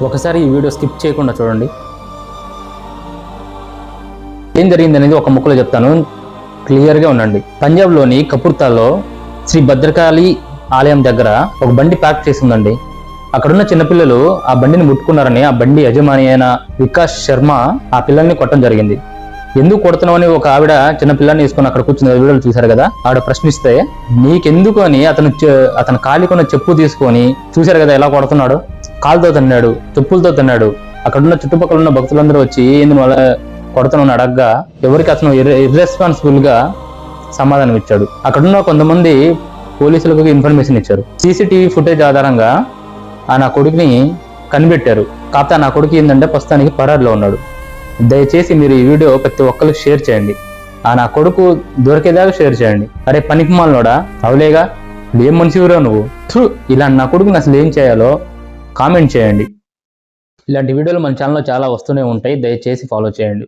ఒకసారి ఈ video skip చేయకుండా చూడండి. ఏం జరిగింది అనేది ఒక ముక్కలో చెప్తాను, క్లియర్గా ఉండండి. పంజాబ్లోని కపూర్తాలో శ్రీ భద్రకాళి ఆలయం దగ్గర ఒక బండి ప్యాక్ చేసి ఉందండి. అక్కడున్న చిన్నపిల్లలు ఆ బండిని ముట్టుకున్నారని ఆ బండి యజమాని అయిన వికాస్ శర్మ ఆ పిల్లల్ని కొట్టడం జరిగింది. ఎందుకు కొడుతున్నావు అని ఒక ఆవిడ చిన్న పిల్లని తీసుకుని అక్కడ కూర్చున్న వీడియోలు చూశారు కదా, ఆవిడ ప్రశ్నిస్తే నీకెందుకు అని అతను కాలికొన్న చెప్పు తీసుకొని చూశారు కదా ఎలా కొడుతున్నాడు, కాలుతో తన్నాడు, చెప్పులతో తన్నాడు. అక్కడున్న చుట్టుపక్కల ఉన్న భక్తులందరూ వచ్చి ఏంది వాళ్ళ కొడుతున్నాను అడగ్గా ఎవరికి అతను ఇర్రెస్పాన్సిబుల్ గా సమాధానం ఇచ్చాడు. అక్కడున్న కొంతమంది పోలీసులకు ఇన్ఫర్మేషన్ ఇచ్చారు. సీసీటీవీ ఫుటేజ్ ఆధారంగా ఆ నా కొడుకుని కనిపెట్టారు. కాకపోతే నా కొడుకు ఏంటంటే ప్రస్తుతానికి పరారులో ఉన్నాడు. దయచేసి మీరు ఈ వీడియో ప్రతి ఒక్కరికి షేర్ చేయండి. ఆ నా కొడుకు దొరికేదాకా షేర్ చేయండి. అరే పనికిమాలినోడా, అవులేగా ఏం మనిషివిరా నువ్వు, ఇలా నా కొడుకుని అసలు ఏం చేయాలో కామెంట్ చేయండి. ఇలాంటి వీడియోలు మన ఛానల్లో చాలా వస్తూనే ఉంటాయి, దయచేసి ఫాలో చేయండి.